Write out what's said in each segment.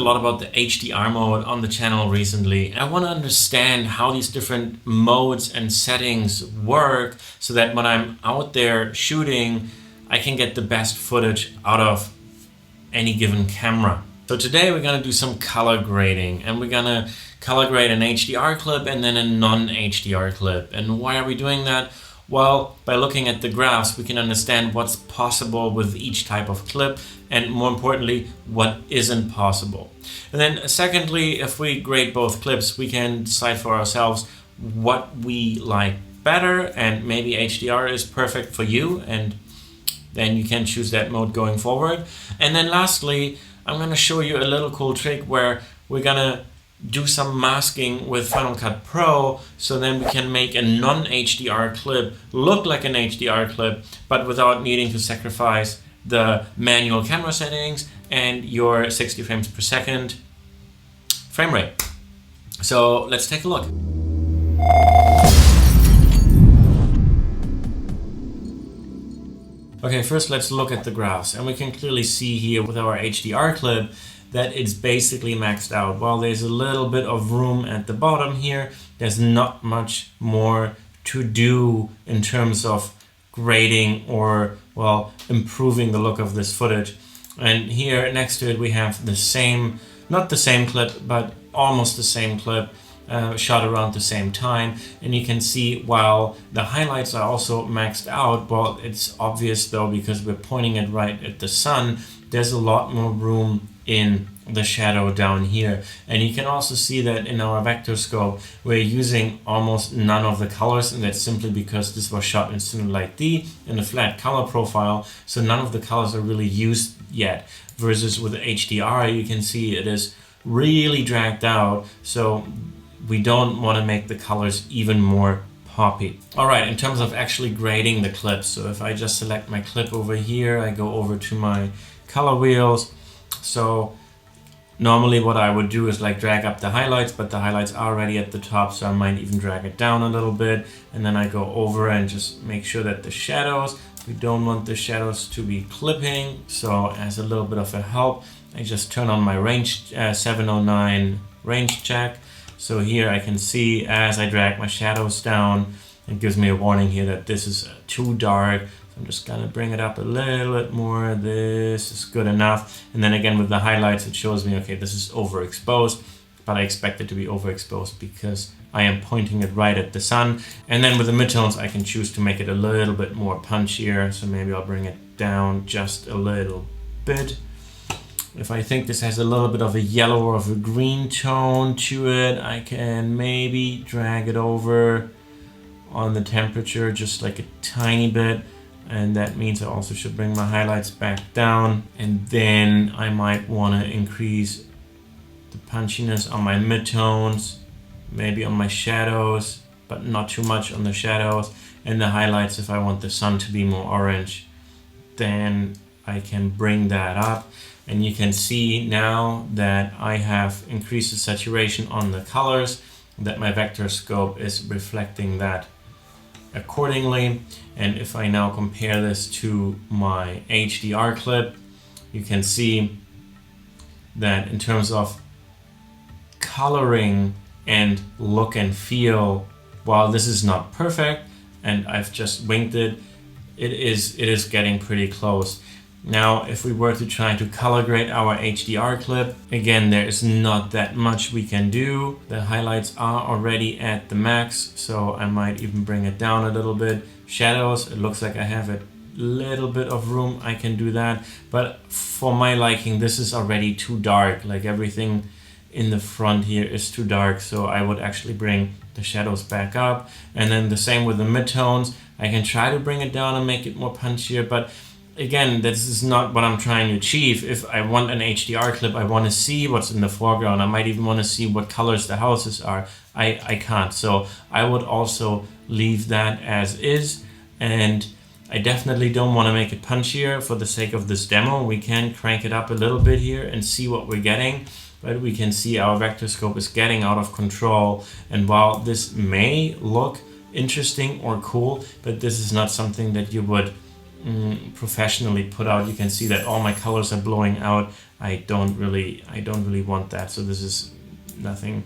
a lot about the HDR mode on the channel recently. I want to understand how these different modes and settings work so that when I'm out there shooting, I can get the best footage out of any given camera. So today we're going to do some color grading, and we're going to color grade an HDR clip and then a non-HDR clip. And why are we doing that? Well, by looking at the graphs, we can understand what's possible with each type of clip, and more importantly, what isn't possible. And then secondly, if we grade both clips, we can decide for ourselves what we like better, and maybe HDR is perfect for you, and then you can choose that mode going forward. And then lastly, I'm going to show you a little cool trick where we're going to do some masking with Final Cut Pro, so then we can make a non-HDR clip look like an HDR clip, but without needing to sacrifice the manual camera settings and your 60 frames per second frame rate. So let's take a look. Okay, first let's look at the graphs, and we can clearly see here with our HDR clip that it's basically maxed out. While there's a little bit of room at the bottom here, there's not much more to do in terms of grading or, well, improving the look of this footage. And here next to it we have the same, not the same clip, but almost the same clip, shot around the same time. And you can see while the highlights are also maxed out, well, it's obvious though because we're pointing it right at the sun, there's a lot more room in the shadow down here. And you can also see that in our vector scope we're using almost none of the colors, and that's simply because this was shot in CINELIKE-D in a flat color profile, so none of the colors are really used yet. Versus with HDR, you can see it is really dragged out, so we don't want to make the colors even more poppy. Alright, in terms of actually grading the clips, so if I just select my clip over here, I go over to my color wheels. So normally what I would do is like drag up the highlights, but the highlights are already at the top, so I might even drag it down a little bit, and then I go over and just make sure that the shadows, we don't want the shadows to be clipping, so as a little bit of a help, I just turn on my range 709 range check. So here I can see as I drag my shadows down, it gives me a warning here that this is too dark. I'm just gonna bring it up a little bit more. This is good enough. And then again with the highlights, it shows me, okay, this is overexposed, but I expect it to be overexposed because I am pointing it right at the sun. And then with the midtones, I can choose to make it a little bit more punchier. So maybe I'll bring it down just a little bit. If I think this has a little bit of a yellow or of a green tone to it, I can maybe drag it over on the temperature just like a tiny bit. And that means I also should bring my highlights back down. And then I might want to increase the punchiness on my midtones, maybe on my shadows, but not too much on the shadows. And the highlights, if I want the sun to be more orange, then I can bring that up. And you can see now that I have increased the saturation on the colors, that my vector scope is reflecting that accordingly. And if I now compare this to my HDR clip, you can see that in terms of coloring and look and feel, while this is not perfect and I've just winged it, it is getting pretty close. Now, if we were to try to color grade our HDR clip, again, there is not that much we can do. The highlights are already at the max, so I might even bring it down a little bit. Shadows, it looks like I have a little bit of room, I can do that. But for my liking, this is already too dark. Like everything in the front here is too dark, so I would actually bring the shadows back up. And then the same with the midtones. I can try to bring it down and make it more punchier, but again, this is not what I'm trying to achieve. If I want an HDR clip, I want to see what's in the foreground. I might even want to see what colors the houses are. I can't. So I would also leave that as is. And I definitely don't want to make it punchier for the sake of this demo. We can crank it up a little bit here and see what we're getting. But we can see our vector scope is getting out of control. And while this may look interesting or cool, but this is not something that you would professionally put out. You can see that all my colors are blowing out. I don't really want that. So this is nothing.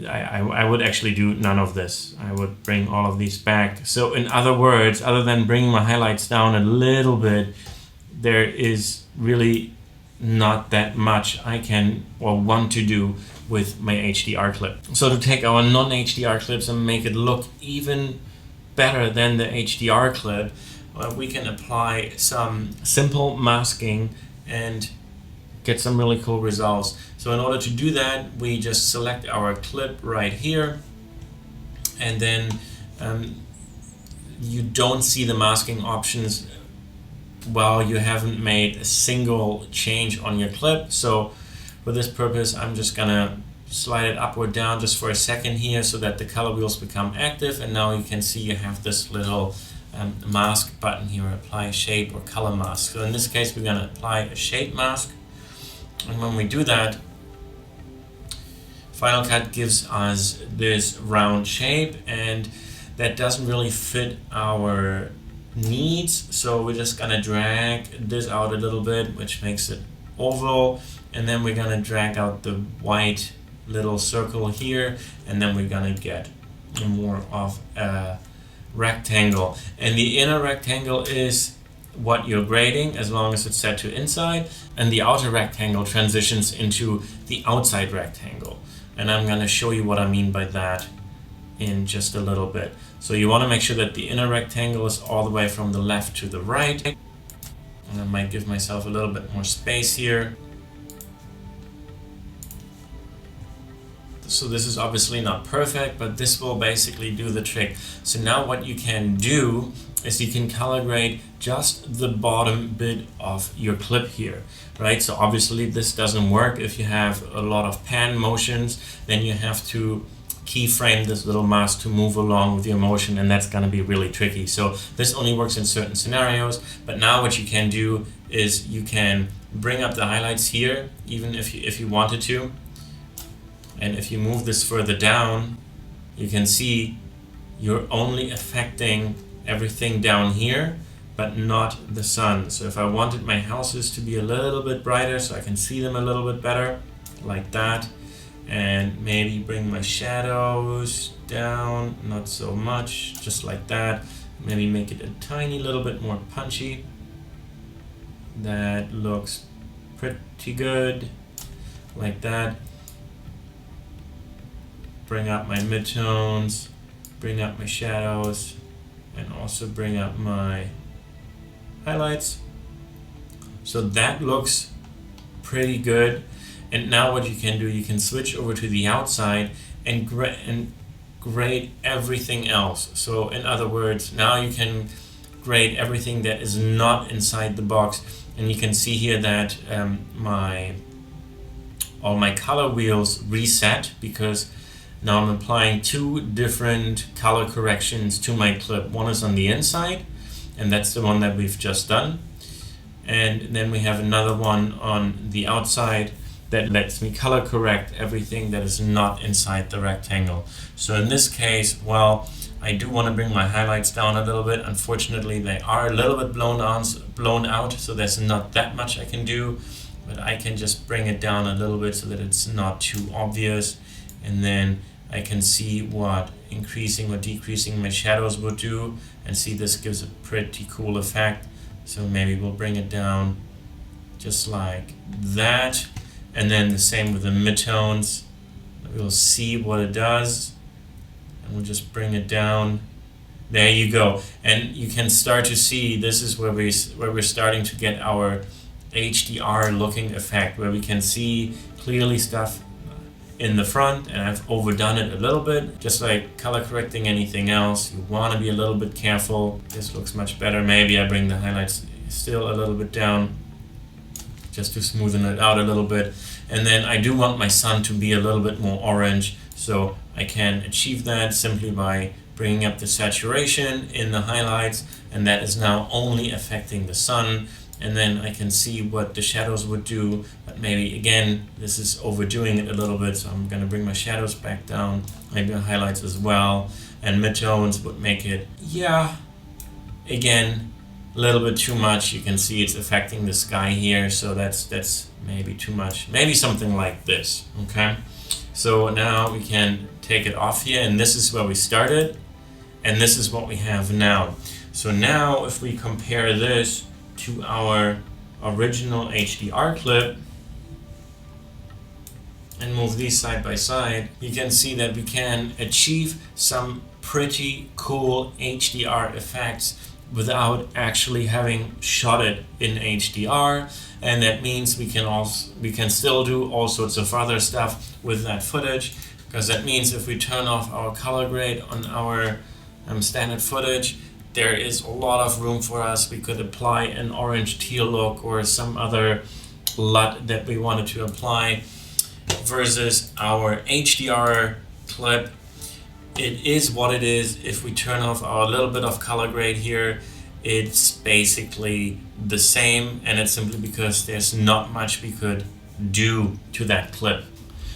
I would actually do none of this. I would bring all of these back. So in other words, other than bringing my highlights down a little bit, there is really not that much I can or want to do with my HDR clip. So to take our non-HDR clips and make it look even better than the HDR clip, we can apply some simple masking and get some really cool results. So in order to do that, we just select our clip right here, and then you don't see the masking options while you haven't made a single change on your clip. So for this purpose, I'm just gonna slide it up or down just for a second here so that the color wheels become active, and now you can see you have this little mask button here, apply shape or color mask. So in this case, we're gonna apply a shape mask. And when we do that, Final Cut gives us this round shape, and that doesn't really fit our needs. So we're just gonna drag this out a little bit, which makes it oval. And then we're gonna drag out the white little circle here, and then we're gonna get more of a rectangle. And the inner rectangle is what you're grading, as long as it's set to inside, and the outer rectangle transitions into the outside rectangle. And I'm going to show you what I mean by that in just a little bit. So you want to make sure that the inner rectangle is all the way from the left to the right. And I might give myself a little bit more space here. So this is obviously not perfect, but this will basically do the trick. So now what you can do is you can color grade just the bottom bit of your clip here, right? So obviously this doesn't work if you have a lot of pan motions, then you have to keyframe this little mask to move along with your motion, and that's gonna be really tricky. So this only works in certain scenarios, but now what you can do is you can bring up the highlights here, even if you wanted to. And if you move this further down, you can see you're only affecting everything down here, but not the sun. So if I wanted my houses to be a little bit brighter so I can see them a little bit better, like that, and maybe bring my shadows down, not so much, just like that. Maybe make it a tiny little bit more punchy. That looks pretty good, like that. Bring up my midtones, bring up my shadows, and also bring up my highlights. So that looks pretty good. And now what you can do, you can switch over to the outside and grade everything else. So in other words, now you can grade everything that is not inside the box. And you can see here that all my color wheels reset, because now I'm applying two different color corrections to my clip. One is on the inside, and that's the one that we've just done. And then we have another one on the outside that lets me color correct everything that is not inside the rectangle. So in this case, well, I do want to bring my highlights down a little bit. Unfortunately, they are a little bit blown out, so there's not that much I can do, but I can just bring it down a little bit so that it's not too obvious. And then I can see what increasing or decreasing my shadows would do, and see this gives a pretty cool effect. So maybe we'll bring it down just like that, and then the same with the midtones. We'll see what it does, and we'll just bring it down. There you go, and you can start to see this is where we're starting to get our HDR looking effect, where we can see clearly stuff in the front, and I've overdone it a little bit. Just like color correcting anything else, you want to be a little bit careful. This looks much better. Maybe I bring the highlights still a little bit down just to smoothen it out a little bit. And then I do want my sun to be a little bit more orange, so I can achieve that simply by bringing up the saturation in the highlights, and that is now only affecting the sun. And then I can see what the shadows would do, but maybe again this is overdoing it a little bit, so I'm gonna bring my shadows back down, maybe the highlights as well, and midtones would make it, yeah, again, a little bit too much. You can see it's affecting the sky here, so that's maybe too much. Maybe something like this, okay? So now we can take it off here, and this is where we started, and this is what we have now. So now if we compare this to our original HDR clip and move these side by side, you can see that we can achieve some pretty cool HDR effects without actually having shot it in HDR. And that means we can still do all sorts of other stuff with that footage, because that means if we turn off our color grade on our standard footage, there is a lot of room for us. We could apply an orange teal look or some other LUT that we wanted to apply, versus our HDR clip. It is what it is. If we turn off our little bit of color grade here, it's basically the same, and it's simply because there's not much we could do to that clip.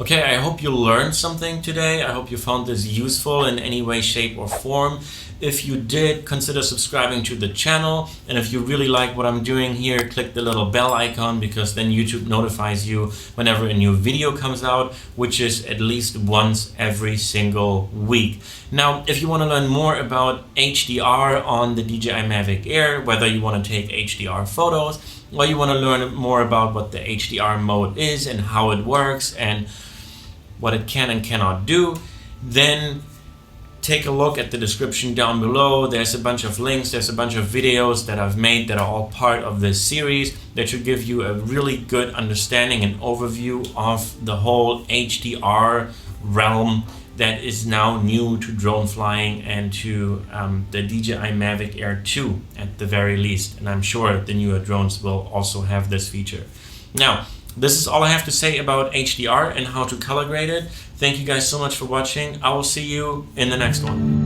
Okay, I hope you learned something today. I hope you found this useful in any way, shape, or form. If you did, consider subscribing to the channel. And if you really like what I'm doing here, click the little bell icon, because then YouTube notifies you whenever a new video comes out, which is at least once every single week. Now, if you want to learn more about HDR on the DJI Mavic Air, whether you want to take HDR photos, or you want to learn more about what the HDR mode is and how it works and what it can and cannot do, then take a look at the description down below. There's a bunch of links, there's a bunch of videos that I've made that are all part of this series that should give you a really good understanding and overview of the whole HDR realm that is now new to drone flying and to the DJI Mavic Air 2 at the very least. And I'm sure the newer drones will also have this feature. Now, this is all I have to say about HDR and how to color grade it. Thank you guys so much for watching. I will see you in the next one.